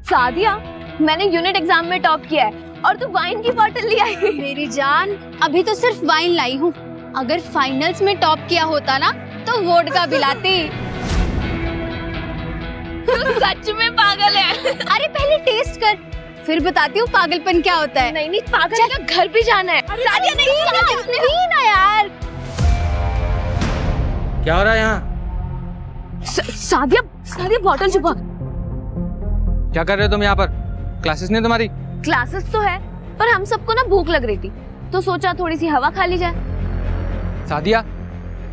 सादिया, मैंने unit exam में top किया है और तू वाइन की बोतल ले आई। मेरी जान, अभी तो सिर्फ वाइन लाई हूँ। अगर फाइनल्स में टॉप किया होता ना तो वोडका पिलाती। सच में पागल है। अरे पहले टेस्ट कर, फिर बताती हूँ पागलपन क्या होता है। नहीं पागल का घर भी जाना है। सादिया नहीं ना यार। क्या हो रहा है यहाँ? सादिया बोतल छुपा। क्या कर रहे हो तुम यहाँ पर? क्लासेस नहीं तुम्हारी? क्लासेस तो है, पर हम सबको ना भूख लग रही थी तो सोचा थोड़ी सी हवा खा ली जाए। सादिया,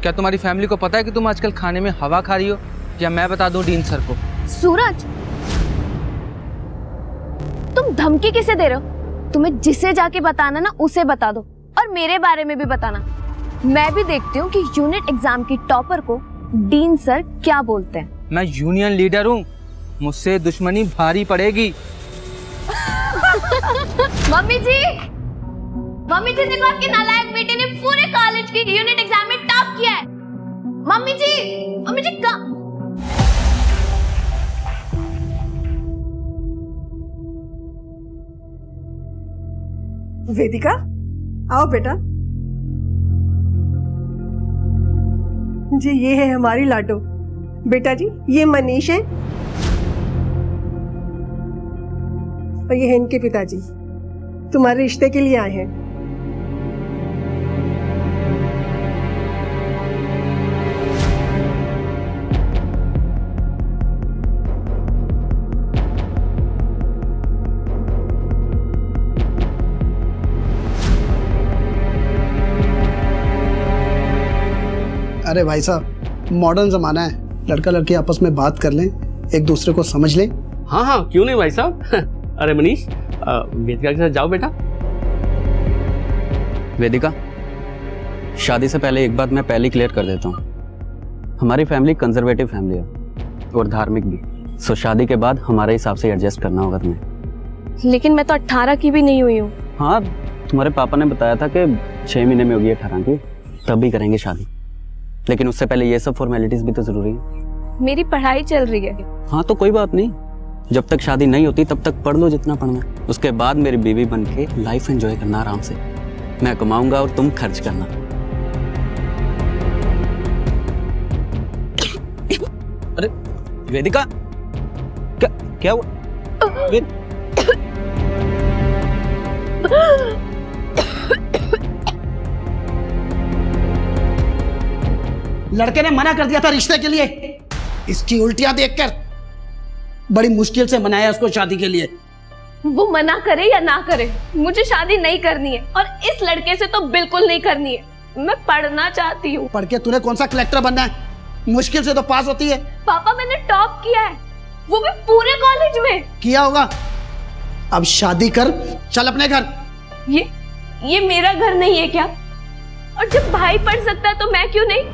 क्या तुम्हारी फैमिली को पता है कि तुम आजकल खाने में हवा खा रही हो, या मैं बता दूं डीन सर को? सूरज, तुम धमकी किसे दे रहे हो? तुम्हें जिसे जाके बताना ना उसे बता दो, और मेरे बारे में भी बताना। मैं भी देखती हूँ कि यूनिट एग्जाम की टॉपर को डीन सर क्या बोलते हैं। मैं यूनियन लीडर हूँ, मुझसे दुश्मनी भारी पड़ेगी। मम्मी जी देखो, आपकी नालायक बेटे ने पूरे कॉलेज की यूनिट एग्जाम में टॉप किया है। मम्मी जी का वेदिका, आओ बेटा जी, ये है हमारी लाडो। बेटा जी, ये मनीष है और ये है इनके पिताजी, तुम्हारे रिश्ते के लिए आए हैं। अरे भाई साहब, मॉडर्न जमाना है, लड़का लड़की आपस में बात कर लें, एक दूसरे को समझ लें। हाँ क्यों नहीं भाई साहब। अरे मनीष, वेदिका के साथ जाओ बेटा। वेदिका, शादी से पहले एक बात मैं पहले क्लियर कर देता हूँ। हमारी फैमिली कंजर्वेटिव फैमिली है और धार्मिक भी, सो शादी के बाद हमारे हिसाब से एडजस्ट करना होगा तुम्हें। लेकिन मैं तो 18 की भी नहीं हुई हूँ। हाँ, तुम्हारे पापा ने बताया था कि 6 महीने में होगी 18 की, तब भी करेंगे शादी। लेकिन उससे पहले ये सब फॉर्मेलिटीज भी तो जरूरी है। मेरी पढ़ाई चल रही है। हाँ तो कोई बात नहीं, जब तक शादी नहीं होती तब तक पढ़ लो जितना पढ़ना है। उसके बाद मेरी बीवी बन के लाइफ एंजॉय करना आराम से। मैं कमाऊंगा और तुम खर्च करना। अरे वेदिका, क्या हुआ? लड़के ने मना कर दिया था रिश्ते के लिए, इसकी उल्टियां देखकर बड़ी मुश्किल से मनाया उसको शादी के लिए। वो मना करे या ना करे, मुझे शादी नहीं करनी है, और इस लड़के से तो बिल्कुल नहीं करनी है। मैं पढ़ना चाहती हूँ। पढ़ के तूने कौन सा कलेक्टर बनना है? मुश्किल से तो पास होती है। पापा, मैंने टॉप किया है, वो भी पूरे कॉलेज में। किया होगा, अब शादी कर, चल अपने घर। ये मेरा घर नहीं है क्या? और जब भाई पढ़ सकता है तो मैं क्यों नहीं?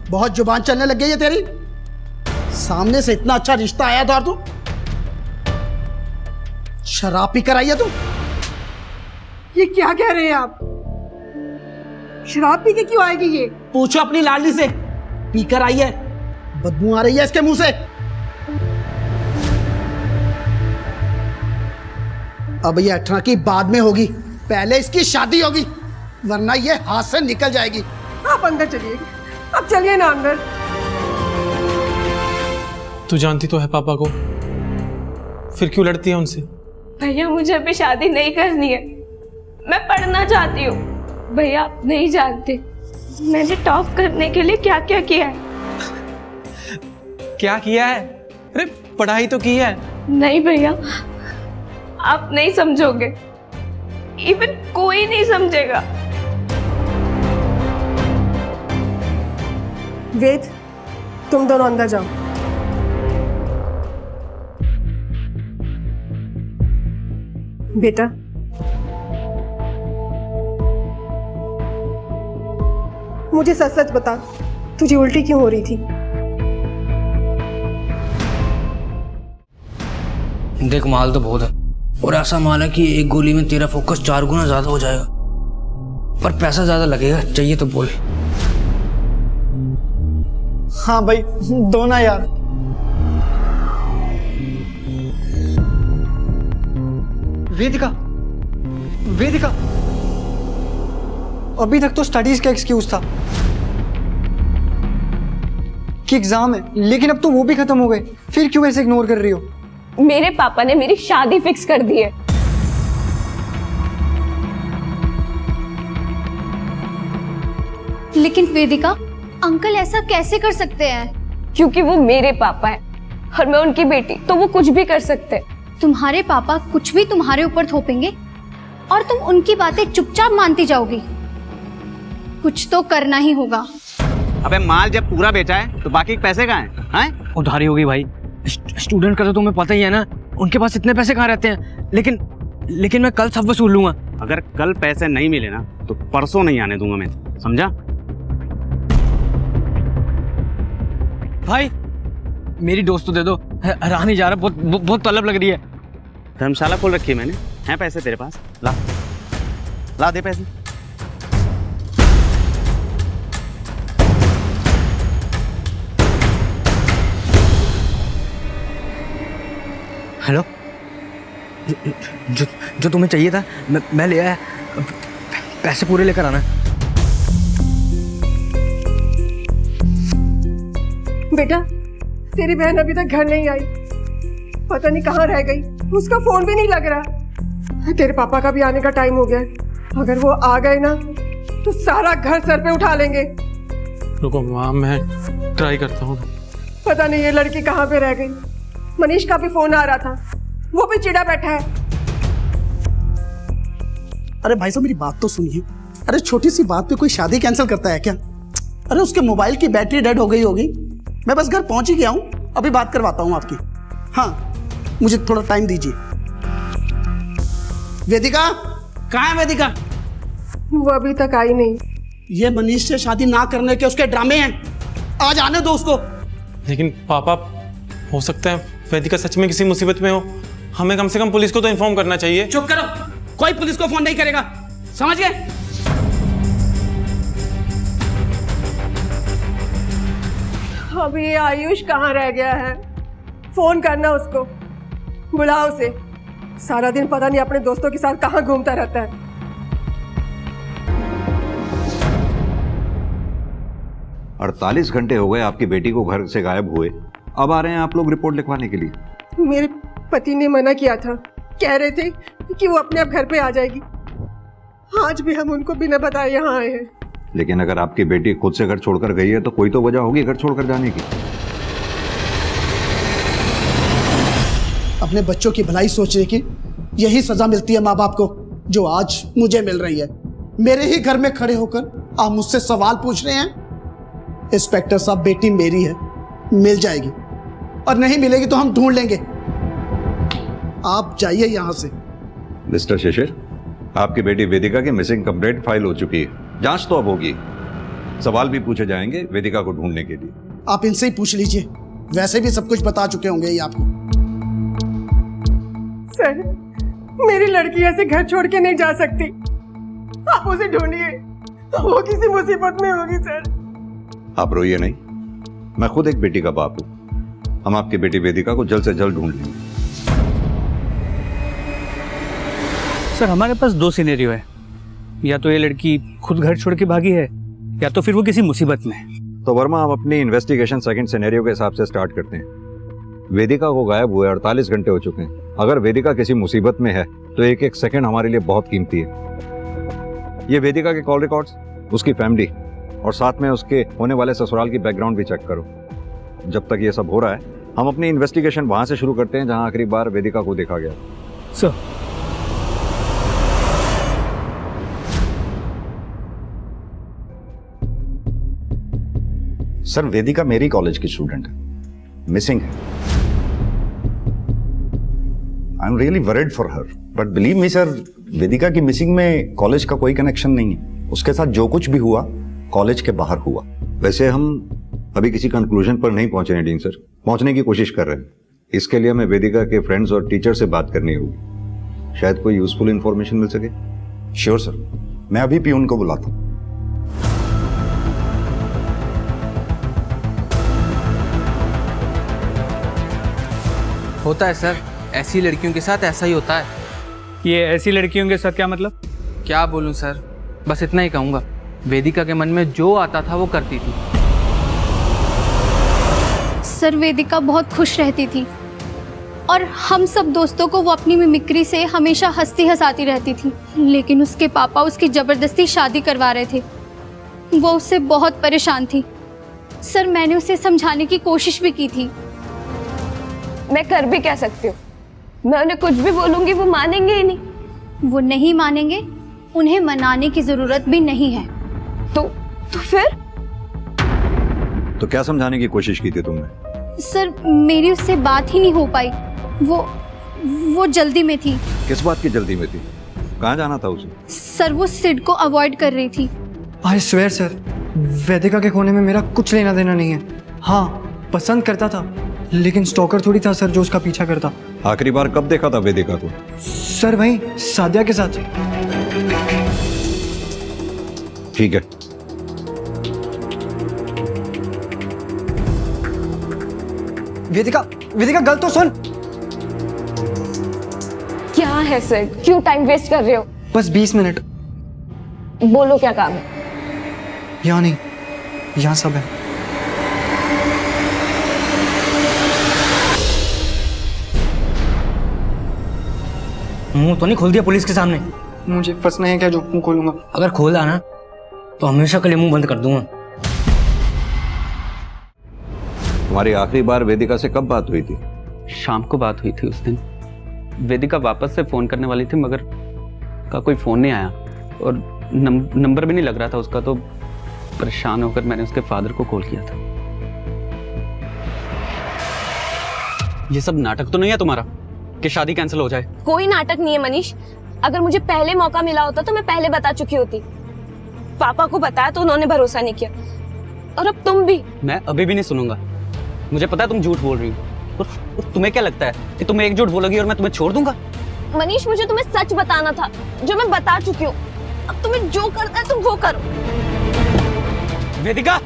बहुत जुबान चलने लग गई है तेरी। सामने से इतना अच्छा रिश्ता आया था और तू शराब पी कर आई है तू। ये क्या कह रहे हैं आप? शराब पी के क्यों आएगी ये? पूछो अपनी लाडली से, पीकर आई है, बदबू आ रही है इसके मुंह से। अब ये 18 की बाद में होगी, पहले इसकी शादी होगी, वरना ये हाथ से निकल जाएगी। आप अंदर चलिए, अब चलिए ना अंदर। तू जानती तो है पापा को, फिर क्यों लड़ती है उनसे? भैया, मुझे अभी शादी नहीं करनी है, मैं पढ़ना चाहती हूँ। भैया, आप नहीं जानते मैंने टॉप करने के लिए क्या क्या किया है। क्या किया है? अरे पढ़ाई तो की है। नहीं भैया, आप नहीं समझोगे, इवन कोई नहीं समझेगा। वेद, तुम दोनों अंदर जाओ। बेटा, मुझे सच सच बता, तुझे उल्टी क्यों हो रही थी? देख, माल तो बहुत है, और ऐसा माल है कि एक गोली में तेरा फोकस 4 गुना ज्यादा हो जाएगा, पर पैसा ज्यादा लगेगा। चाहिए तो बोल। हाँ भाई, दो ना यार। वेदिका, वेदिका, अभी तक तो स्टडीज का एक्सक्यूज था कि एग्जाम है, लेकिन अब तो वो भी खत्म हो गए, फिर क्यों ऐसे इग्नोर कर रही हो? मेरे पापा ने मेरी शादी फिक्स कर दी है। लेकिन वेदिका, अंकल ऐसा कैसे कर सकते हैं? क्योंकि वो मेरे पापा है और मैं उनकी बेटी, तो वो कुछ भी कर सकते हैं। तुम्हारे पापा कुछ भी तुम्हारे ऊपर थोपेंगे और तुम उनकी बातें चुपचाप मानती जाओगी? कुछ तो करना ही होगा। अबे माल जब पूरा बेचा है तो बाकी पैसे कहाँ हैं? उधारी होगी भाई, स्टूडेंट का तो तुम्हें पता ही है ना, उनके पास इतने पैसे कहाँ रहते हैं। लेकिन मैं कल सब वसूल लूंगा। अगर कल पैसे नहीं मिले ना तो परसों नहीं आने दूंगा मैं, समझा? भाई मेरी दोस्त तो दे दो, रहा नहीं जा रहा, बहुत तलब लग रही है। धर्मशाला खोल रखी है मैंने, हैं पैसे तेरे पास? ला ला दे पैसे। हेलो, जो तुम्हें चाहिए था मैं ले आया, पैसे पूरे लेकर आना। बेटा, तेरी बहन अभी तक घर नहीं आई, पता नहीं कहाँ रह गई, उसका फोन भी नहीं लग रहा। तेरे पापा का भी आने का टाइम हो गया, अगर वो आ गए ना तो सारा घर सर पे उठा लेंगे। रुको माँ, मैं ट्राई करता हूँ। पता नहीं ये लड़की कहाँ पे रह गई। मनीष का भी फोन आ रहा था, वो भी चिढ़ा बैठा है। अरे भाई साहब मेरी बात तो सुनिए। अरे छोटी सी बात पे कोई शादी कैंसिल करता है क्या? अरे उसके मोबाइल की बैटरी डेड हो गई होगी, मैं बस घर पहुंच ही गया हूँ, अभी बात करवाता हूँ आपकी। हाँ, मुझे थोड़ा टाइम दीजिए। वेदिका, कहाँ है वेदिका? वो अभी तक आई नहीं। ये मनीष से शादी ना करने के उसके ड्रामे हैं, आज आने दो उसको। लेकिन पापा, हो सकता है वेदिका सच में किसी मुसीबत में हो, हमें कम से कम पुलिस को तो इन्फॉर्म करना चाहिए। चुप करो, कोई पुलिस को फोन नहीं करेगा, समझ गए? अभी ये आयुष कहाँ रह गया है? फोन करना उसको, बुलाओ उसे। सारा दिन पता नहीं अपने दोस्तों के साथ कहाँ घूमता रहता है। 48 घंटे हो गए आपकी बेटी को घर से गायब हुए, अब आ रहे हैं आप लोग रिपोर्ट लिखवाने के लिए। मेरे पति ने मना किया था, कह रहे थे कि वो अपने आप घर पे आ जाएगी। आज भी हम उनको बिना बताए यहाँ आए हैं। लेकिन अगर आपकी बेटी खुद से घर छोड़कर गई है तो कोई तो वजह होगी घर छोड़कर जाने की। अपने बच्चों की भलाई सोचने की यही सजा मिलती है माँ बाप को, जो आज मुझे मिल रही है। मेरे ही घर में खड़े होकर आप मुझसे सवाल पूछ रहे हैं। इंस्पेक्टर साहब, बेटी मेरी है, मिल जाएगी, और नहीं मिलेगी तो हम ढूंढ लेंगे। आप जाइए यहां से। मिस्टर शिशिर, आपकी बेटी वेदिका की मिसिंग कंप्लेंट फाइल हो चुकी है, जांच तो अब होगी, सवाल भी पूछे जाएंगे वेदिका को ढूंढने के लिए। आप इनसे ही पूछ लीजिए, वैसे भी सब कुछ बता चुके होंगे ये आपको। सर, मेरी लड़की ऐसे घर छोड़ के नहीं जा सकती, आप उसे ढूंढिए, वो किसी मुसीबत में होगी। सर आप रोइए नहीं, मैं खुद एक बेटी का बाप हूं, हम आपकी बेटी वेदिका को जल्द से जल्द ढूंढ लेंगे। सर हमारे पास दो सिनेरियो है, या तो ये लड़की खुद घर छोड़ के भागी है, या तो फिर वो किसी मुसीबत में है। तो वर्मा, आप अपनी इन्वेस्टिगेशन सेकंड सिनेरियो के हिसाब से स्टार्ट करते हैं। वेदिका को गायब हुए 48 घंटे हो चुके हैं। अगर वेदिका किसी मुसीबत में है तो एक एक सेकंड हमारे लिए बहुत कीमती है। ये वेदिका के कॉल रिकॉर्ड्स, उसकी फैमिली और साथ में उसके होने वाले ससुराल की बैकग्राउंड भी चेक करो। जब तक ये सब हो रहा है हम अपनी इन्वेस्टिगेशन वहां से शुरू करते हैं जहां आखिरी बार वेदिका को देखा गया। सर सर, वेदिका मेरी कॉलेज की स्टूडेंट है, मिसिंग है। I am really worried for her, but believe me sir, Vedika की मिसिंग में कॉलेज का कोई कनेक्शन नहीं है। उसके साथ जो कुछ भी हुआ कॉलेज के बाहर हुआ। वैसे हम अभी किसी कंक्लूजन पर नहीं पहुंचे हैं डीन सर, पहुंचने की कोशिश कर रहे हैं। इसके लिए हमें वेदिका के फ्रेंड्स और टीचर से बात करनी होगी, शायद कोई यूजफुल इंफॉर्मेशन मिल सके। श्योर सर, मैं अभी पीयून को बुलाता हूं। होता है सर, ऐसी लड़कियों के साथ ऐसा ही होता है। ये ऐसी लड़कियों के साथ क्या मतलब? क्या बोलूं सर, बस इतना ही कहूँगा, वेदिका के मन में जो आता था वो करती थी। सर वेदिका बहुत खुश रहती थी और हम सब दोस्तों को वो अपनी मिमिक्री से हमेशा हंसती हंसाती रहती थी, लेकिन उसके पापा उसकी ज़बरदस्ती शादी करवा रहे थे। वो उससे बहुत परेशान थी। सर मैंने उसे समझाने की कोशिश भी की थी। मैं कर भी क्या सकती हूँ? मैं उन्हें कुछ भी बोलूंगी वो मानेंगे ही नहीं। वो नहीं मानेंगे, उन्हें मनाने की ज़रूरत भी नहीं है। तो फिर? तो क्या समझाने की कोशिश की थी तुमने? सर मेरी उससे बात ही नहीं हो पाई। वो जल्दी में थी। किस बात की जल्दी में थी? कहाँ जाना था उसे? सर वो सिड को अवॉइड कर रही थी। आई स्वेयर सर, वेदिका के खोने में मेरा कुछ लेना देना नहीं है। हाँ पसंद करता था, लेकिन स्टॉकर थोड़ी था सर जो उसका पीछा करता। आखिरी बार कब देखा था वेदिका को? सर वही सादिया के साथ। ठीक है। वेदिका गल तो सुन। क्या है सर, क्यों टाइम वेस्ट कर रहे हो? बस 20 मिनट। बोलो क्या काम है? यहाँ नहीं, यहाँ सब है। मुंह तो नहीं खोल दिया पुलिस के सामने? मुझे फंसना है क्या जो मुंह खोलूंगा? अगर खोला ना तो हमेशा के लिए मुंह बंद कर दूंगा। तुम्हारी आखिरी बार वेदिका से कब बात हुई थी? शाम को बात हुई थी उस दिन। वेदिका वापस से फ़ोन करने वाली थी मगर का कोई फ़ोन नहीं आया और नंबर भी नहीं लग रहा था उसका, तो परेशान होकर मैंने उसके फादर को कॉल किया था। ये सब नाटक तो नहीं है तुम्हारा कि शादी कैंसिल हो जाए? कोई नाटक नहीं है मनीष। अगर मुझे पहले मौका मिला होता तो मैं पहले बता चुकी होती। पापा को बताया तो उन्होंने भरोसा नहीं किया, और अब तुम भी। मैं अभी भी नहीं सुनूंगा। मुझे पता है तुम झूठ बोल रही हो, और तुम्हें क्या लगता है कि तुम एक झूठ बोलोगी और मैं तुम्हें छोड़ दूंगा? मनीष मुझे तुम्हें सच बताना था जो मैं बता चुकी हूँ। अब तुम्हें जो करना है तुम वो करो। वेदिका,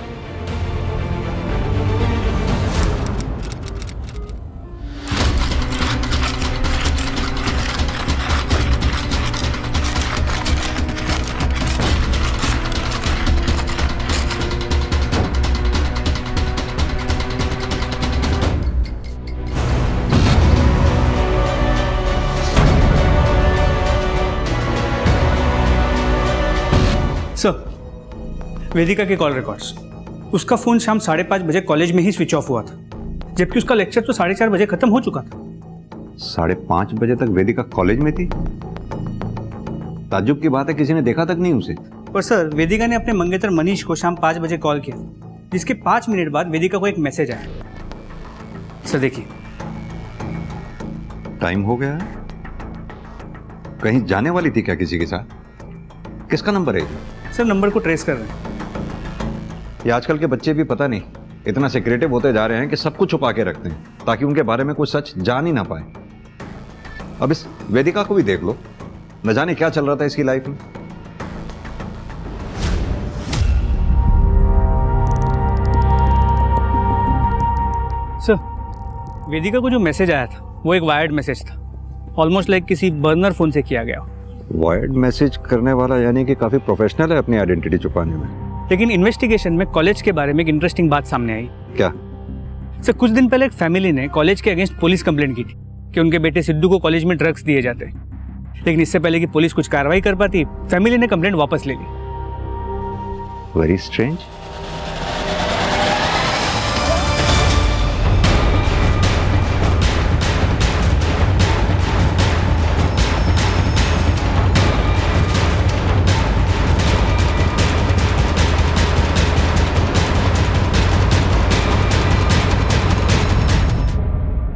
सर वेदिका के कॉल रिकॉर्ड्स। उसका फ़ोन शाम 5:30 बजे कॉलेज में ही स्विच ऑफ हुआ था, जबकि उसका लेक्चर तो 4:30 बजे खत्म हो चुका था। 5:30 बजे तक वेदिका कॉलेज में थी? ताज्जुब की बात है, किसी ने देखा तक नहीं उसे। और सर वेदिका ने अपने मंगेतर मनीष को शाम 5 बजे कॉल किया, जिसके 5 मिनट बाद वेदिका को एक मैसेज आया। सर देखिए। टाइम हो गया है। कहीं जाने वाली थी क्या किसी के साथ? किसका नंबर है? सर नंबर को ट्रेस कर रहे हैं। ये आजकल के बच्चे भी पता नहीं इतना सिक्रेटिव होते जा रहे हैं कि सब कुछ छुपा के रखते हैं ताकि उनके बारे में कुछ सच जान ही ना पाए। अब इस वेदिका को भी देख लो, न जाने क्या चल रहा था इसकी लाइफ में। सर वेदिका को जो मैसेज आया था वो एक वायर्ड मैसेज था, ऑलमोस्ट लाइक किसी बर्नर फोन से किया गया। वायर्ड मैसेज करने वाला यानी कि काफी प्रोफेशनल है अपनी आइडेंटिटी छुपाने में। लेकिन इन्वेस्टिगेशन में कॉलेज के बारे में एक इंटरेस्टिंग बात सामने आई। क्या? सर कुछ दिन पहले एक फैमिली ने कॉलेज के अगेंस्ट पुलिस कंप्लेंट की थी कि उनके बेटे सिद्धू को कॉलेज में ड्रग्स दिए जाते हैं, लेकिन इससे पहले कि पुलिस कुछ कार्रवाई कर पाती फैमिली ने कंप्लेंट वापस ले ली। Very strange.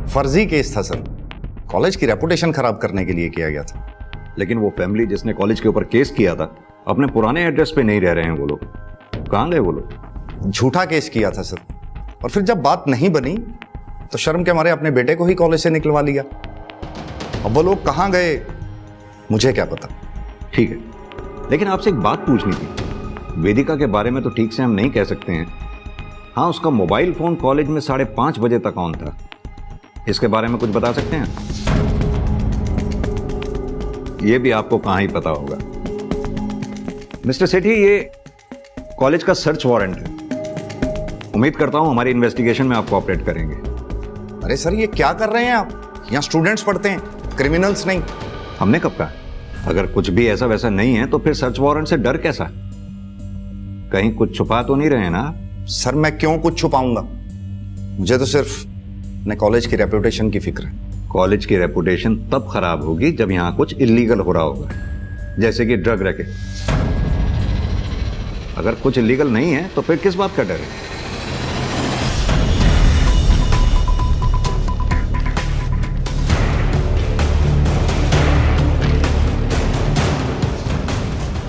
फर्जी केस था सर, कॉलेज की रेपुटेशन खराब करने के लिए किया गया था। लेकिन वो फैमिली जिसने कॉलेज के ऊपर केस किया था अपने पुराने एड्रेस पे नहीं रह रहे हैं। वो लोग कहाँ गए? वो लोग झूठा केस किया था सर, और फिर जब बात नहीं बनी तो शर्म के मारे अपने बेटे को ही कॉलेज से निकलवा लिया। अब वो लोग कहाँ गए मुझे क्या पता। ठीक है, लेकिन आपसे एक बात पूछनी थी। वेदिका के बारे में तो ठीक से हम नहीं कह सकते हैं। हाँ, उसका मोबाइल फोन कॉलेज में 5:30 बजे तक ऑन था। इसके बारे में कुछ बता सकते हैं? ये भी आपको कहाँ ही पता होगा। मिस्टर सेठी, ये कॉलेज का सर्च वारंट है। उम्मीद करता हूं हमारी इन्वेस्टिगेशन में आप कोऑपरेट करेंगे। अरे सर, ये क्या कर रहे हैं आप? यहाँ स्टूडेंट्स पढ़ते हैं, क्रिमिनल्स नहीं। हमने कब कहा? अगर कुछ भी ऐसा वैसा नहीं है तो फिर सर्च वारंट से डर कैसा? कहीं कुछ छुपा तो नहीं रहे हैं ना? सर, मैं क्यों कुछ छुपाऊंगा? मुझे तो सिर्फ अपने कॉलेज की रेपुटेशन की फिक्र है। कॉलेज की रेपुटेशन तब खराब होगी जब यहाँ कुछ इलीगल हो रहा होगा, जैसे कि ड्रग रैकेट। अगर कुछ इलीगल नहीं है तो फिर किस बात का डर है?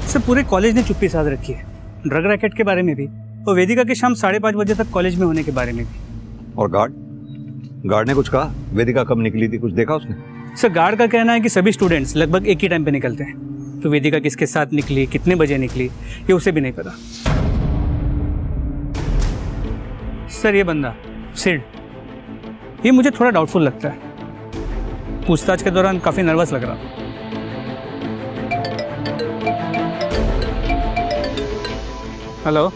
सर, पूरे कॉलेज ने चुप्पी साध रखी है, ड्रग रैकेट के बारे में भी और वेदिका के शाम 5:30 बजे तक कॉलेज में होने के बारे में भी। और गार्ड ने कुछ कहा? वेदिका कब निकली थी, कुछ देखा उसने? सर, गार्ड का कहना है कि सभी स्टूडेंट्स लगभग एक ही टाइम पे निकलते हैं, तो वेदिका किसके साथ निकली, कितने बजे निकली, ये उसे भी नहीं पता। सर, ये बंदा सिड, ये मुझे थोड़ा डाउटफुल लगता है। पूछताछ के दौरान काफी नर्वस लग रहा था। हेलो,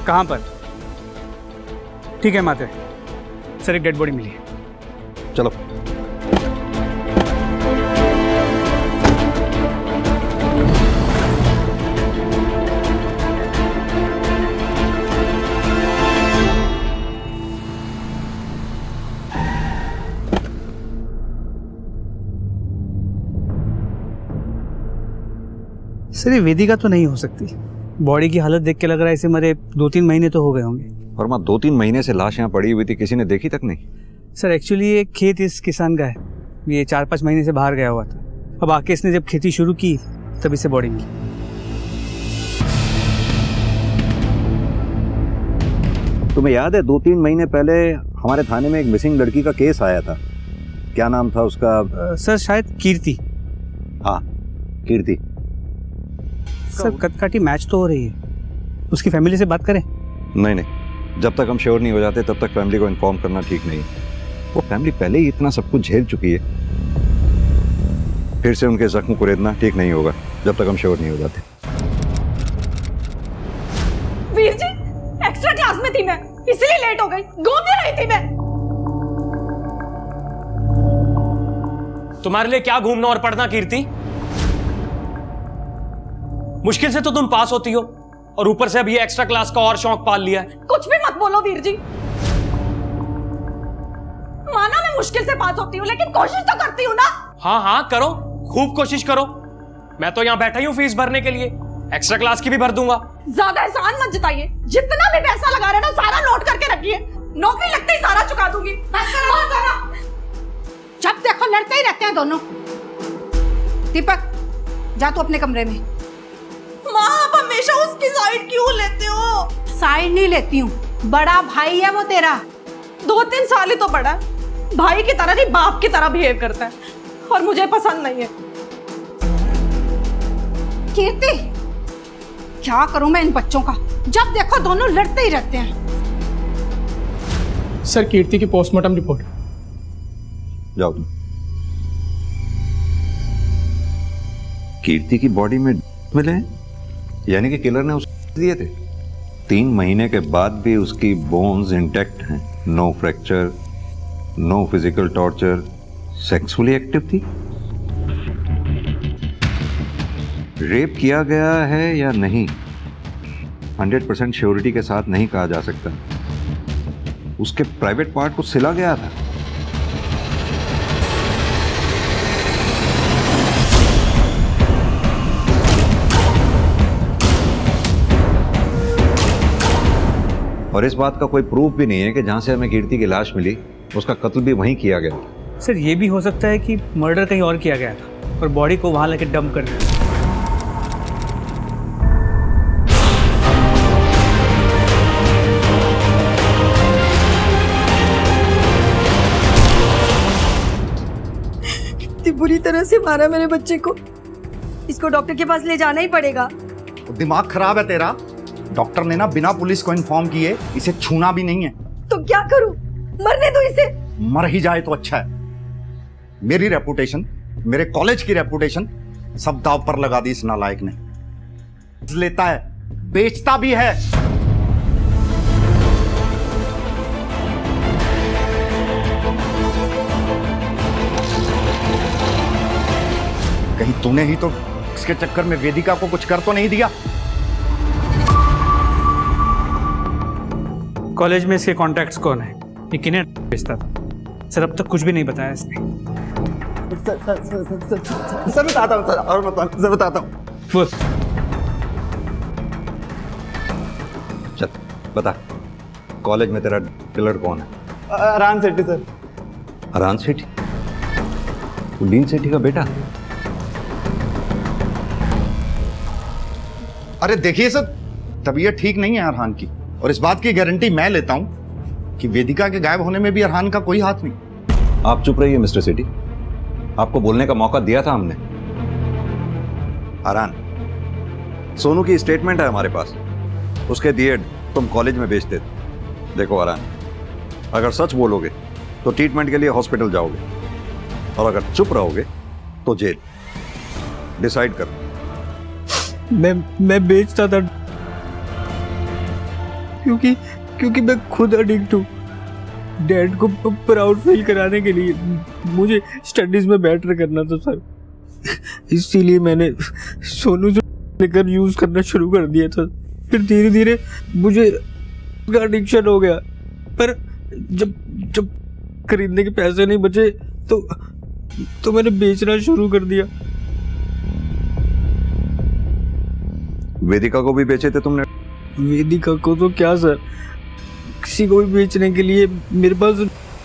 कहाँ पर? ठीक है माते, सर एक डेड बॉडी मिली है। चलो। सर, ये वेदिका तो नहीं हो सकती। बॉडी की हालत देख के लग रहा है इसे मरे 2-3 महीने तो हो गए होंगे। वर्मा, 2-3 महीने से लाश यहाँ पड़ी हुई थी, किसी ने देखी तक नहीं? सर, एक्चुअली ये खेत इस किसान का है, ये 4-5 महीने से बाहर गया हुआ था। अब आके इसने जब खेती शुरू की तब इसे बॉडी मिली। तुम्हें याद है 2-3 महीने पहले हमारे थाने में एक मिसिंग लड़की का केस आया था? क्या नाम था उसका? सर, शायद कीर्ति। हाँ, कीर्ति। सर, कटकाटी मैच तो हो रही है, उसकी फैमिली से बात करें? नहीं, जब तक हम श्योर नहीं हो जाते तब तक फैमिली को इन्फॉर्म करना ठीक नहीं। वो फैमिली पहले ही इतना सब कुछ झेल चुकी है, फिर से उनके जख्म को रेदना ठीक नहीं होगा जब तक हम श्योर नहीं हो जाते। वीर जी, एक्स्ट्रा क्लास में थी मैं, इसलिए लेट हो गई। घूमने रही थी मैं। तुम्हारे लिए क्या घूमना और पढ़ना कीर्ति? मुश्किल से तो तुम पास होती हो और ऊपर से अब ये एक्स्ट्रा क्लास का और शौक पाल लिया है। कुछ भी मत बोलो वीर जी। माना मैं मुश्किल से पास होती हूँ, लेकिन कोशिश तो करती हूँ ना। हाँ, करो, खूब कोशिश करो। मैं तो यहाँ बैठा ही हूँ फीस भरने के लिए, एक्स्ट्रा क्लास की भी भर दूंगा। ज्यादा एहसान मत जताइए। जितना भी पैसा लगा रहे ना, सारा नोट करके रखिए। नौकरी लगते ही सारा चुका दूंगी। जब देखो लड़ते ही रहते हैं दोनों। दीपक, जा तू अपने कमरे में। माँ, आप हमेशा उसकी साइड क्यों लेते हो? साइड नहीं लेती हूँ, बड़ा भाई है वो तेरा। 2-3 साल ही तो बड़ा है, भाई की तरह नहीं बाप की तरह बिहेव करता है, और मुझे पसंद नहीं है। कीर्ति, क्या करूं मैं इन बच्चों का? जब देखो दोनों लड़ते ही रहते हैं। सर, कीर्ति की पोस्टमार्टम रिपोर्ट। जाओ तुम। कीर्ति की बॉडी में मिले हैं, यानी कि किलर ने उसको दिए थे। 3 महीने के बाद भी उसकी बोन्स इंटैक्ट हैं, no fracture, no physical torture, sexually active थी। रेप किया गया है या नहीं 100% श्योरिटी के साथ नहीं कहा जा सकता। उसके प्राइवेट पार्ट को सिला गया था। और इस बात का कोई प्रूफ भी नहीं है कि जहां से हमें कीर्ति की लाश मिली उसका कत्ल भी वहीं किया गया। सर, ये भी हो सकता है कि मर्डर कहीं और किया गया था और बॉडी को वहां लेके डंप कर दिया। कितनी बुरी तरह से मारा मेरे बच्चे को। इसको डॉक्टर के पास ले जाना ही पड़ेगा। दिमाग खराब है तेरा। डॉक्टर ने ना बिना पुलिस को इन्फॉर्म किए इसे छूना भी नहीं है। तो क्या करूं? मरने दो इसे। मर ही जाए तो अच्छा है। मेरी रेपुटेशन मेरे कॉलेज की रेपुटेशन सब दाव पर लगा दी इस नालायक ने। लेता है, बेचता भी है। कहीं तूने ही तो इसके चक्कर में वेदिका को कुछ कर तो नहीं दिया? कॉलेज में इसके कॉन्टैक्ट्स कौन है, ये किन्हें भेजता था? सर अब तक कुछ भी नहीं बताया इसने। सर बताता हूँ सर, और बताता हूँ। चल बता, कॉलेज में तेरा डीलर कौन है? अरान सेठी सर। अरान सेठी? डीन सेठी का बेटा? अरे देखिए सर, तबीयत ठीक नहीं है अरहान की, और इस बात की गारंटी मैं लेता हूं कि वेदिका के गायब होने में भी अरहान का कोई हाथ नहीं। आप चुप रहिए मिस्टर सेठी, आपको बोलने का मौका दिया था हमने। अरहान, सोनू की स्टेटमेंट है हमारे पास, उसके दिए तुम कॉलेज में बेचते थे। देखो अरहान, अगर सच बोलोगे तो ट्रीटमेंट के लिए हॉस्पिटल जाओगे, और अगर चुप रहोगे तो जेल। डिसाइड कर। मैं बेचता था क्योंकि मैं खुद एडिक्ट हूँ। डैड को प्राउड फील कराने के लिए मुझे स्टडीज में बेटर करना था सर, इसीलिए मैंने सोनू से लेकर यूज करना शुरू कर दिया था। फिर धीरे धीरे मुझे एडिक्शन हो गया, पर जब खरीदने के पैसे नहीं बचे तो मैंने बेचना शुरू कर दिया। वेदिका को भी बेचे थे तुमने? वेदिका को तो क्या सर, किसी को भी बेचने के लिए मेरे पास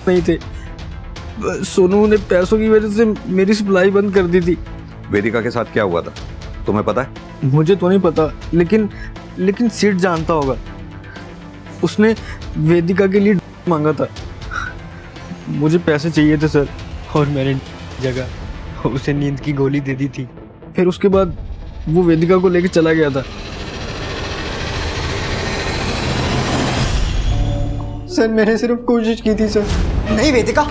नहीं थे। सोनू ने पैसों की वजह से मेरी सप्लाई बंद कर दी थी। वेदिका के साथ क्या हुआ था तुम्हें पता है? मुझे तो नहीं पता, लेकिन सीट जानता होगा। उसने वेदिका के लिए मांगा था। मुझे पैसे चाहिए थे सर, और मैंने जगह उसे नींद की गोली दे दी थी। फिर उसके बाद वो वेदिका को लेकर चला गया था। सर मैंने सिर्फ कोशिश की थी सर। नहीं वेदिका,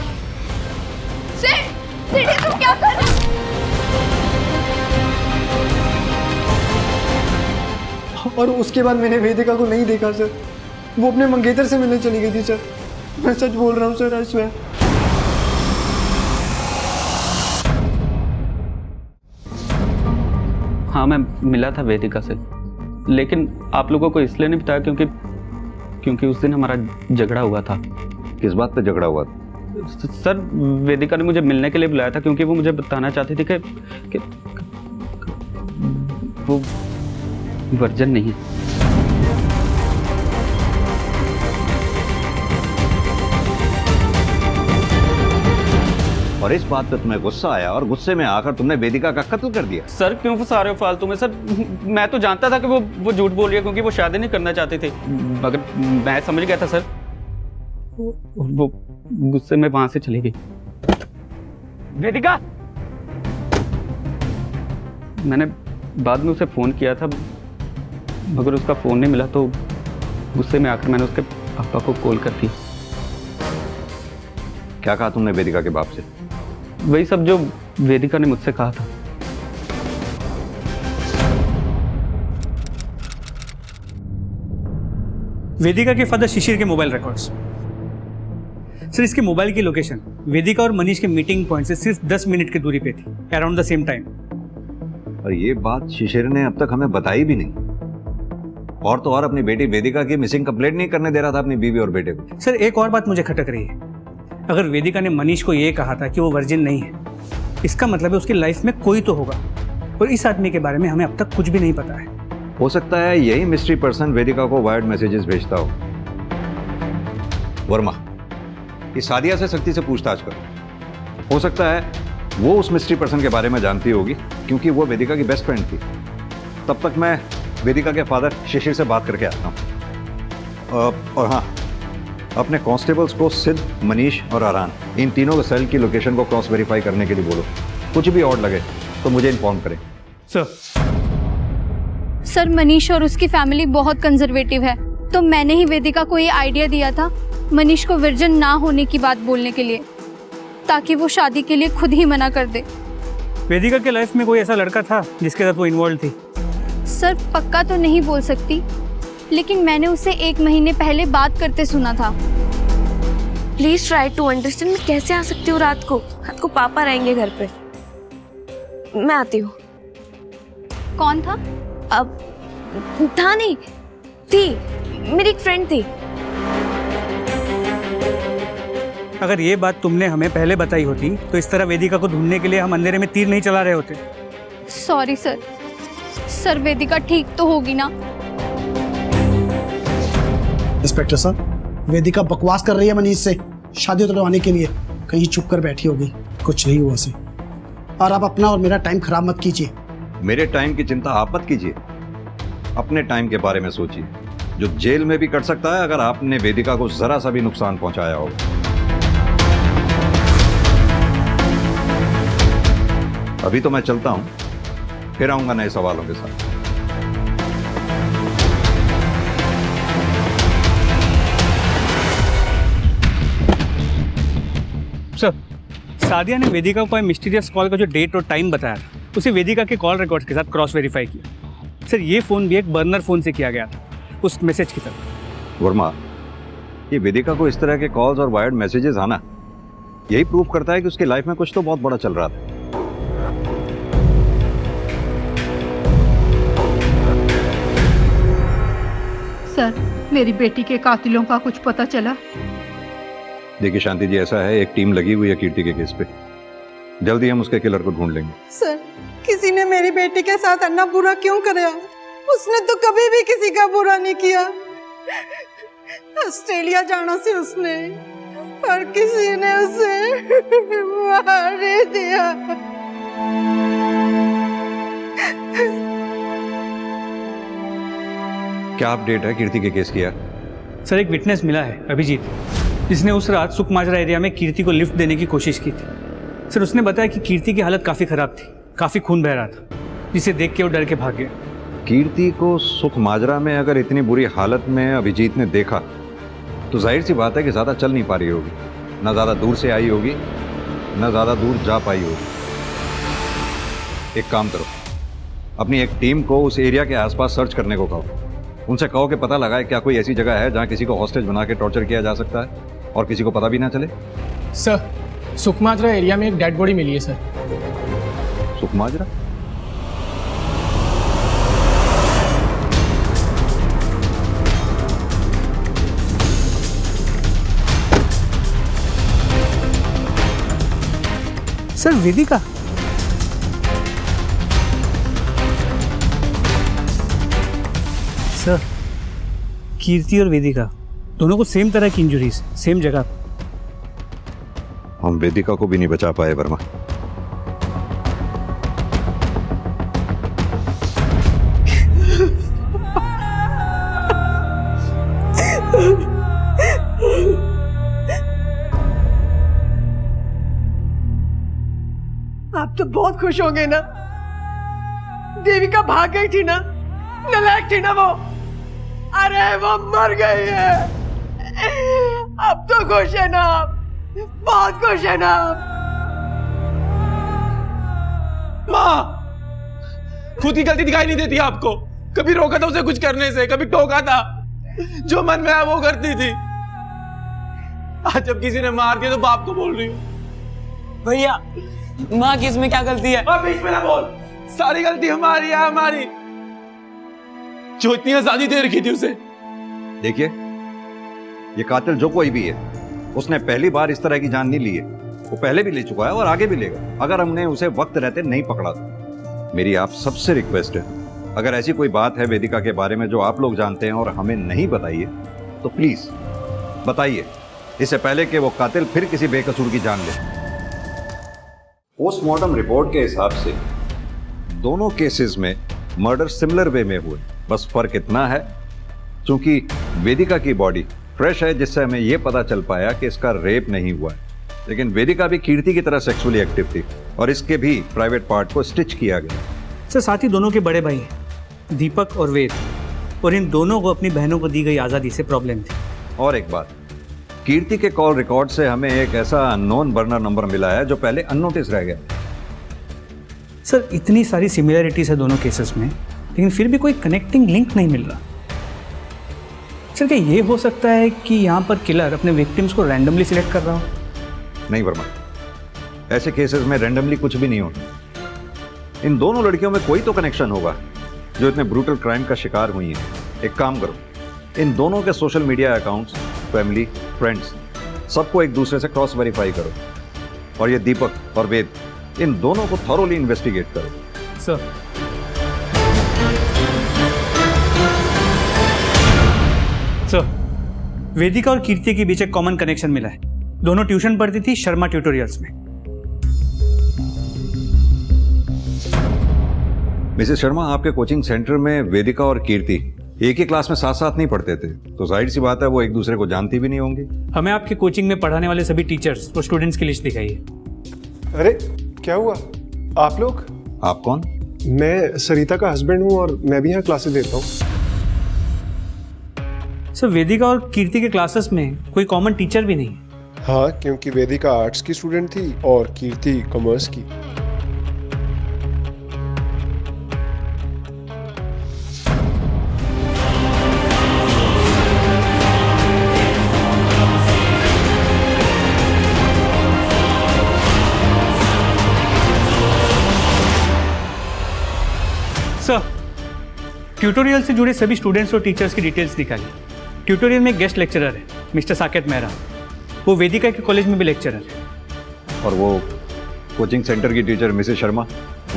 तुम क्या कर रहे हो? और उसके बाद मैंने वेदिका को नहीं देखा सर, वो अपने मंगेतर से मिलने चली गई थी सर। मैं सच बोल रहा हूँ सर, आई स्वेयर। हाँ मैं मिला था वेदिका से, लेकिन आप लोगों को इसलिए नहीं बताया क्योंकि उस दिन हमारा झगड़ा हुआ था। किस बात पे झगड़ा हुआ था? सर वेदिका ने मुझे मिलने के लिए बुलाया था क्योंकि वो मुझे बताना चाहती थी कि वो वर्जन नहीं है। और इस बात पे तुम्हें गुस्सा आया, और गुस्से में आकर तुमने वेदिका का कत्ल कर दिया। सर क्यों फंसा रहे हो फालतू में? सर मैं तो जानता था कि वो झूठ बोल रही है क्योंकि वो शादी नहीं करना चाहते थे, मगर मैं समझ गया था सर। वो गुस्से में वहां से चली गई। वेदिका, मैंने बाद में उसे फोन किया था, मगर उसका फोन नहीं मिला, तो गुस्से में आकर मैंने उसके पापा को कॉल कर दी। क्या कहा तुमने वेदिका के बाप से? वही सब जो वेदिका ने मुझसे कहा था। वेदिका के फादर शिशिर के मोबाइल रिकॉर्ड्स। सर इसके मोबाइल की लोकेशन वेदिका और मनीष के मीटिंग पॉइंट से सिर्फ 10 मिनट की दूरी पे थी, अराउंड द सेम टाइम। और ये बात शिशिर ने अब तक हमें बताई भी नहीं। और तो और अपनी बेटी वेदिका की मिसिंग कंप्लेंट नहीं करने दे रहा था अपनी बीवी और बेटे को। सर एक और बात मुझे खटक रही है। अगर वेदिका ने मनीष को ये कहा था कि वो वर्जिन नहीं है, इसका मतलब है उसकी लाइफ में कोई तो होगा, और इस आदमी के बारे में हमें अब तक कुछ भी नहीं पता है। हो सकता है यही मिस्ट्री पर्सन वेदिका को वायर्ड मैसेजेस भेजता हो। वर्मा, इस सादिया से सख्ती से पूछताछ करो। हो सकता है वो उस मिस्ट्री पर्सन के बारे में जानती होगी, क्योंकि वो वेदिका की बेस्ट फ्रेंड थी। तब तक मैं वेदिका के फादर शिशिर से बात करके आता हूँ। और हाँ, अपने कांस्टेबल्स को सिद्ध, मनीष और आरान, इन तीनों के सेल की लोकेशन को क्रॉस वेरीफाई करने के लिए बोलो। कुछ भी ऑड लगे तो मुझे इन्फॉर्म करें। सर मनीष और उसकी फैमिली बहुत कंजर्वेटिव है, तो मैंने ही वेदिका को ये आइडिया दिया था मनीष को वर्जिन ना होने की बात बोलने के लिए, ताकि वो शादी के लिए खुद ही मना कर दे। वेदिका के लाइफ में कोई ऐसा लड़का था जिसके साथ वो इन्वॉल्व थी? सर पक्का तो नहीं बोल सकती, लेकिन मैंने उसे 1 महीने पहले बात करते सुना था। Please try to understand. मैं कैसे आ सकती हूँ रात को पापा रहेंगे घर पे। मैं आती हूँ। कौन था? अब था नहीं, थी मेरी एक फ्रेंड थी। अगर ये बात तुमने हमें पहले बताई होती तो इस तरह वेदिका को ढूंढने के लिए हम अंधेरे में तीर नहीं चला रहे होते। Sorry sir. सर वेदिका ठीक तो होगी ना? इंस्पेक्टर साहब, वेदिका बकवास कर रही है मनीष से शादी तोड़वाने के लिए। कहीं चुप कर बैठी होगी, कुछ नहीं हुआ से। और आप अपना और मेरा टाइम खराब मत कीजिए। मेरे टाइम की चिंता आप मत कीजिए, अपने टाइम के बारे में सोचिए, जो जेल में भी कट सकता है अगर आपने वेदिका को जरा सा भी नुकसान पहुंचाया हो। अभी तो मैं चलता हूं, फिर आऊंगा नए सवालों के साथ। सर, सादिया ने वेदिका को मिस्टीरियस कॉल का जो डेट और टाइम बताया था, उसे वेदिका के कॉल रिकॉर्ड्स के साथ क्रॉस वेरीफाई किया। सर, ये फोन भी एक बर्नर फोन से किया गया था, उस मैसेज की तरह। वर्मा, ये वेदिका को इस तरह के कॉल्स और वायर्ड मैसेजेस आना यही प्रूव करता है कि उसकी लाइफ में कुछ तो बहुत बड़ा चल रहा था। सर, मेरी बेटी के कातिलों का कुछ पता चला? देखिए शांति जी, ऐसा है, एक टीम लगी हुई है कीर्ति के केस पे। जल्दी हम उसके किलर को ढूंढ लेंगे। सर, किसी ने मेरी बेटी के साथ अन्ना बुरा क्यों कराया? उसने तो कभी भी किसी का बुरा नहीं किया। ऑस्ट्रेलिया जाना से उसने, और किसी ने उसे मार दिया। क्या अपडेट है कीर्ति के केस की? सर, एक विटनेस मिला है, अभिजीत, जिसने उस रात सुखमाजरा एरिया में कीर्ति को लिफ्ट देने की कोशिश की थी। सर, उसने बताया कि कीर्ति की हालत काफ़ी ख़राब थी, काफ़ी खून बह रहा था, जिसे देख के वो डर के भाग गया। कीर्ति को सुखमाजरा में अगर इतनी बुरी हालत में अभिजीत ने देखा तो जाहिर सी बात है कि ज़्यादा चल नहीं पा रही होगी, ना ज़्यादा दूर से आई होगी, ना ज़्यादा दूर जा पाई होगी। एक काम करो, अपनी एक टीम को उस एरिया के आसपास सर्च करने को कहो। उनसे कहो कि पता लगाए क्या कोई ऐसी जगह है जहाँ किसी को हॉस्टेज बना के टॉर्चर किया जा सकता है और किसी को पता भी ना चले। सर, सुखमाजरा एरिया में एक डेड बॉडी मिली है सर। सुखमाजरा? सर, वेदिका? सर, कीर्ति और वेदिका दोनों को सेम तरह की इंजरीज, सेम जगह। हम वेदिका को भी नहीं बचा पाए वर्मा। आप तो बहुत खुश होंगे ना? देविका भाग गई थी ना, नालायक थी ना वो। अरे वो मर गई है। अब तो खुश है ना आप? बहुत खुश है ना आप? माँ, खुद की गलती दिखाई नहीं देती आपको? कभी रोका था उसे कुछ करने से, कभी टोका था, जो मन में आया वो करती थी। आज जब किसी ने मार दिया तो बाप को बोल रही हूँ। भैया, माँ की इसमें क्या गलती है? बीच में ना बोल, सारी गलती हमारी है, हमारी, जो इतनी आजादी दे रखी थी उसे। देखिए, ये कातिल जो कोई भी है, उसने पहली बार इस तरह की जान नहीं ली है। वो पहले भी ले चुका है और आगे भी लेगा, अगर हमने उसे वक्त रहते नहीं पकड़ा तो। मेरी आप सबसे रिक्वेस्ट है, अगर ऐसी कोई बात है वेदिका के बारे में जो आप लोग जानते हैं और हमें नहीं बताइए तो प्लीज बताइए, इससे पहले कि वो कातिल फिर किसी बेकसूर की जान ले। पोस्टमार्टम रिपोर्ट के हिसाब से दोनों केसेस में मर्डर सिमिलर वे में हुए, बस फर्क इतना है क्योंकि वेदिका की बॉडी फ्रेश है, जिससे हमें यह पता चल पाया कि इसका रेप नहीं हुआ है, लेकिन वेदिका भी कीर्ति की तरह सेक्सुअली एक्टिव थी और इसके भी प्राइवेट पार्ट को स्टिच किया गया। सर, साथ ही दोनों के बड़े भाई हैं, दीपक और वेद, और इन दोनों को अपनी बहनों को दी गई आज़ादी से प्रॉब्लम थी। और एक बात, कीर्ति के कॉल रिकॉर्ड से हमें एक ऐसा अननोन बर्नर नंबर मिला है जो पहले अननोटिस रह गया। सर इतनी सारी सिमिलरिटीज है दोनों केसेस में, लेकिन फिर भी कोई कनेक्टिंग लिंक नहीं मिल रहा। सर क्या ये हो सकता है कि यहाँ पर किलर अपने विक्टिम्स को रैंडमली सिलेक्ट कर रहा हो? नहीं वर्मा, ऐसे केसेस में रैंडमली कुछ भी नहीं होता। इन दोनों लड़कियों में कोई तो कनेक्शन होगा जो इतने ब्रूटल क्राइम का शिकार हुई हैं। एक काम करो, इन दोनों के social media accounts, family, friends, सबको एक दूसरे से क्रॉस वेरीफाई करो, और ये दीपक और वेद, इन दोनों को थॉरोली इन्वेस्टिगेट करो। सर वेदिका और कीर्ति के बीच एक कॉमन कनेक्शन मिला है। दोनों ट्यूशन पढ़ती थी शर्मा ट्यूटोरियल्स में। मिसेस शर्मा, आपके कोचिंग सेंटर में वेदिका और कीर्ति एक ही क्लास में साथ साथ नहीं पढ़ते थे, तो जाहिर सी बात है वो एक दूसरे को जानती भी नहीं होंगी। हमें आपके कोचिंग में पढ़ाने वाले सभी टीचर्स और स्टूडेंट्स की लिस्ट दिखाई है। अरे क्या हुआ? आप लोग? आप कौन? मैं सरिता का हस्बैंड हूँ और मैं भी यहाँ क्लासेस देता हूँ। सर वेदिका और कीर्ति के क्लासेस में कोई कॉमन टीचर भी नहीं। हाँ, क्योंकि वेदिका आर्ट्स की स्टूडेंट थी और कीर्ति कॉमर्स की। सर ट्यूटोरियल से जुड़े सभी स्टूडेंट्स और टीचर्स की डिटेल्स निकाली। ट्यूटोरियल में गेस्ट लेक्चरर है मिस्टर साकेत मेहरा, वो वेदिका के कॉलेज में भी लेक्चरर है। और वो कोचिंग सेंटर की टीचर मिसेस शर्मा,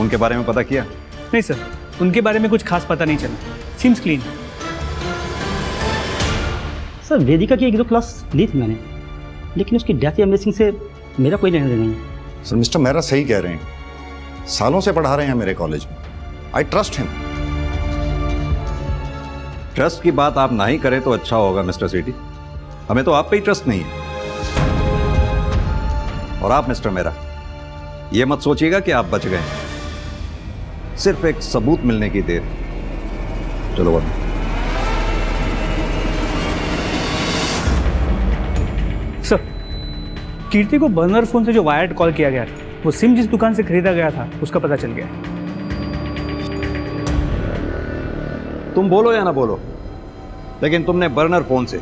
उनके बारे में पता किया? नहीं सर, उनके बारे में कुछ खास पता नहीं चला। Seems clean. सर वेदिका की 1-2 क्लास ली थी मैंने, लेकिन उसकी डेथ या मिसिंग से मेरा कोई लेना देना नहीं है। सर मिस्टर मेहरा सही कह रहे हैं, सालों से पढ़ा रहे हैं मेरे कॉलेज में। I trust him. ट्रस्ट की बात आप ना ही करें तो अच्छा होगा मिस्टर सेठी, हमें तो आप पे ही ट्रस्ट नहीं है। और आप मिस्टर मेहरा, ये मत सोचिएगा कि आप बच गए, सिर्फ एक सबूत मिलने की देर। चलो वर्मा। सर कीर्ति को बर्नर फोन से जो वायर्ड कॉल किया गया था, वो सिम जिस दुकान से खरीदा गया था उसका पता चल गया। तुम बोलो या ना बोलो, लेकिन तुमने बर्नर फोन से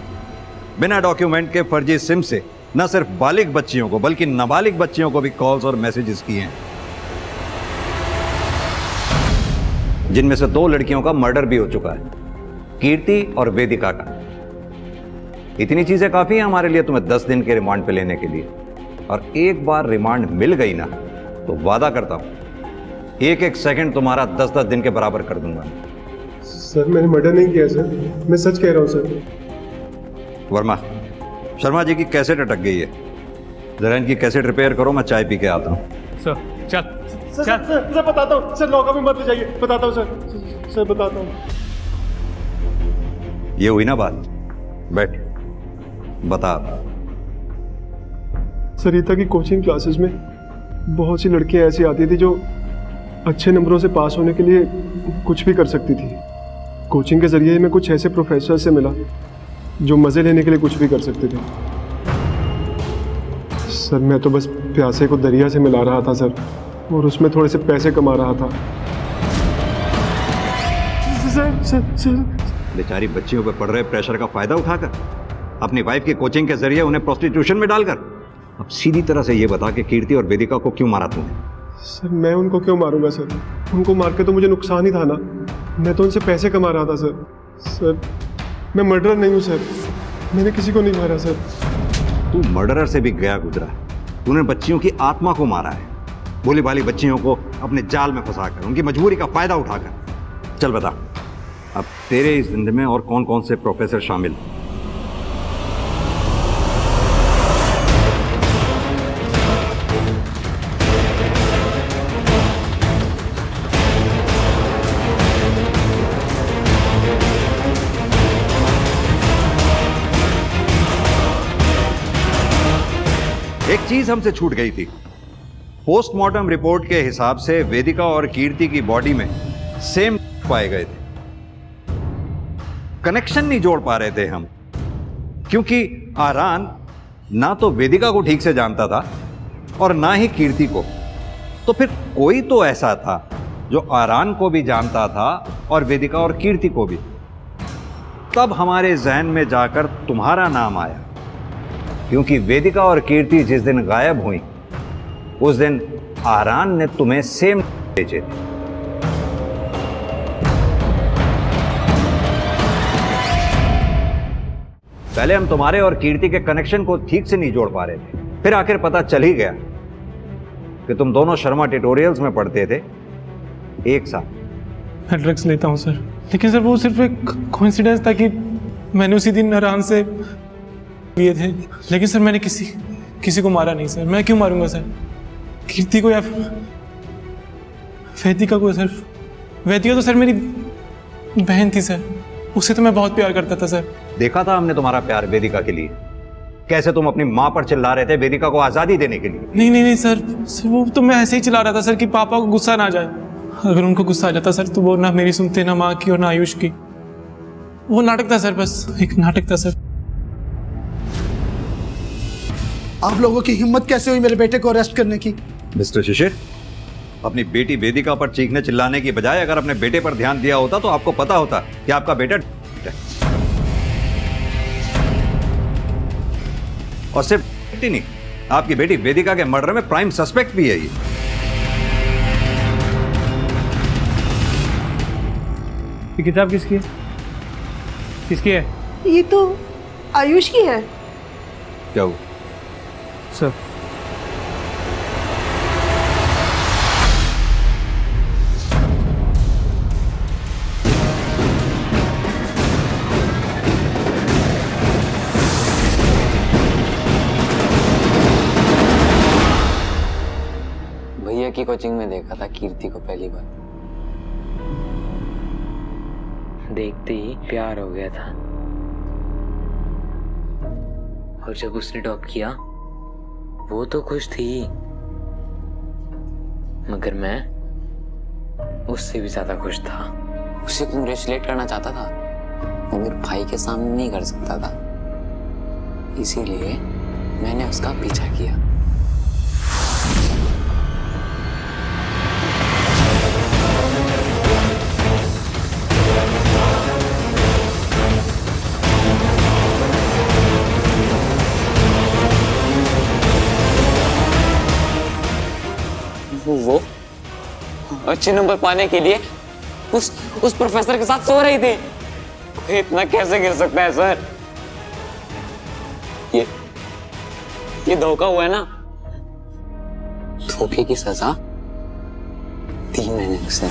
बिना डॉक्यूमेंट के फर्जी सिम से न सिर्फ बालिग बच्चियों को बल्कि नाबालिग बच्चियों को भी कॉल्स और मैसेजेस किए हैं, जिनमें से 2 लड़कियों का मर्डर भी हो चुका है, कीर्ति और वेदिका का। इतनी चीजें काफी हैं हमारे लिए तुम्हें 10 दिन के रिमांड पे लेने के लिए, और एक बार रिमांड मिल गई ना तो वादा करता हूं एक सेकंड तुम्हारा 10-10 दिन के बराबर कर दूंगा। सर मैंने मर्डर नहीं किया सर, मैं सच कह रहा हूँ सर। वर्मा, शर्मा जी की कैसेट अटक गई है, जरा इनकी कैसेट रिपेयर करो, मैं चाय पी के आता हूँ। सर चल सर बताता हूँ सर, लॉकअप में मत ले जाइए, बताता हूँ सर बताता हूँ। ये हुई ना बात, बैठ बता। सरिता की कोचिंग क्लासेस में बहुत सी लड़कियां ऐसी आती थी जो अच्छे नंबरों से पास होने के लिए कुछ भी कर सकती थी। कोचिंग के जरिए मैं कुछ ऐसे प्रोफेसर से मिला जो मज़े लेने के लिए कुछ भी कर सकते थे। सर मैं तो बस प्यासे को दरिया से मिला रहा था सर, और उसमें थोड़े से पैसे कमा रहा था। सर बेचारी बच्चियों पर पड़ रहे प्रेशर का फायदा उठाकर अपनी वाइफ की कोचिंग के जरिए उन्हें प्रोस्टिट्यूशन में डालकर अब सीधी तरह से ये बता कि कीर्ति और वेदिका को क्यों मारा तुमने? सर मैं उनको क्यों मारूंगा सर, उनको मार के तो मुझे नुकसान ही था ना, मैं तो उनसे पैसे कमा रहा था सर। सर मैं मर्डरर नहीं हूँ सर, मैंने किसी को नहीं मारा सर। तू मर्डरर से भी गया गुजरा है, तूने बच्चियों की आत्मा को मारा है, भोली भाली बच्चियों को अपने जाल में फंसाकर उनकी मजबूरी का फायदा उठाकर। चल बता, अब तेरे इस जिंदगी में और कौन कौन से प्रोफेसर शामिल? एक चीज हमसे छूट गई थी, पोस्टमार्टम रिपोर्ट के हिसाब से वेदिका और कीर्ति की बॉडी में सेम पाए गए थे। कनेक्शन नहीं जोड़ पा रहे थे हम, क्योंकि आरान ना तो वेदिका को ठीक से जानता था और ना ही कीर्ति को। तो फिर कोई तो ऐसा था जो आरान को भी जानता था और वेदिका और कीर्ति को भी। तब हमारे जहन में जाकर तुम्हारा नाम आया, क्योंकि वेदिका और कीर्ति जिस दिन गायब हुई उस दिन आरान ने तुम्हें सेम भेजे थे। पहले हम तुम्हारे और कीर्ति के कनेक्शन को ठीक से नहीं जोड़ पा रहे थे, फिर आखिर पता चल ही गया कि तुम दोनों शर्मा ट्यूटोरियल्स में पढ़ते थे एक साथ। मैं ड्रग्स लेता हूँ सर, लेकिन सर वो सिर्फ एक कोइंसिडेंस था कि मैंने उसी दिन आराम से लिए थे। लेकिन सर मैंने किसी को मारा नहीं सर। मैं क्यों मारूंगा सर? कीर्ति को या वेदिका को? सर वेदिका तो सर मेरी बहन थी सर, उससे तो मैं बहुत प्यार करता था सर। देखा था हमने तुम्हारा प्यार वेदिका के लिए, कैसे तुम अपनी माँ पर चिल्ला रहे थे वेदिका को आजादी देने के लिए। नहीं सर वो तो मैं ऐसे ही चिल्ला रहा था सर कि पापा को गुस्सा ना आ जाए। अगर उनको गुस्सा आ जाता सर तो वो ना मेरी सुनते, ना माँ की और ना आयुष की। वो नाटक था सर, बस एक नाटक था सर। आप लोगों की हिम्मत कैसे हुई मेरे बेटे को अरेस्ट करने की? मिस्टर शिशिर, अपनी बेटी वेदिका पर चीखने चिल्लाने की बजाय अगर अपने बेटे पर ध्यान दिया होता तो आपको पता होता कि आपका बेटा और सिर्फ नहीं, आपकी बेटी वेदिका के मर्डर में प्राइम सस्पेक्ट भी है। ये किताब किसकी है? किसकी है? ये तो आयुष की है। क्या हुआ सर? भैया की कोचिंग में देखा था कीर्ति को पहली बार, देखते ही प्यार हो गया था। और जब उसने टॉप किया वो तो खुश थी, मगर मैं उससे भी ज्यादा खुश था। उसे कंग्रेचुलेट करना चाहता था, वो मेरे भाई के सामने नहीं कर सकता था, इसीलिए मैंने उसका पीछा किया। वो अच्छे नंबर पाने के लिए उस प्रोफेसर के साथ सो रही थी। कोई इतना कैसे गिर सकता है सर? ये धोखा हुआ है ना। धोखे की सजा 3 महीने से।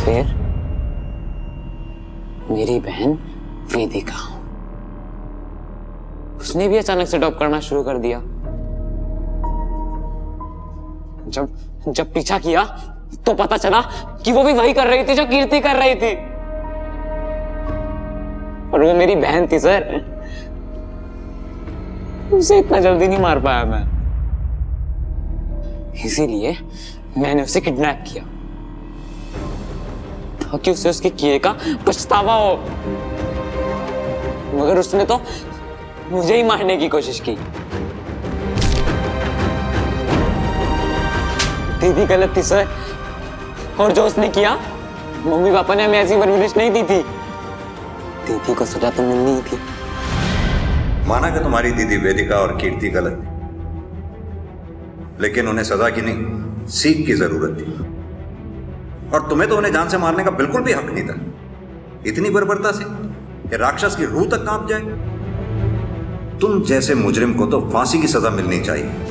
फिर मेरी बहन वेदिका, उसने भी अचानक से टॉप करना शुरू कर दिया। जब पीछा किया तो पता चला कि वो भी वही कर रही थी जो कीर्ति कर रही थी, और वो मेरी बहन थी सर। उसे इतना जल्दी नहीं मार पाया मैं, इसीलिए मैंने उसे किडनैप किया ताकि उसे उसके किए का पछतावा हो। मगर उसने तो मुझे ही मारने की कोशिश की। दीदी गलत थी सर, और जो उसने किया, मम्मी पापा ने हमें ऐसी परवरिश नहीं दी थी। दीदी को सजा तो मिलनी ही थी। माना कि तुम्हारी दीदी वेदिका और कीर्ति गलत, लेकिन उन्हें सजा की नहीं, सीख की जरूरत थी। और तुम्हें तो उन्हें जान से मारने का बिल्कुल भी हक नहीं था, इतनी बर्बरता से कि राक्षस की रूह तक कांप जाए। तुम जैसे मुजरिम को तो फांसी की सजा मिलनी चाहिए।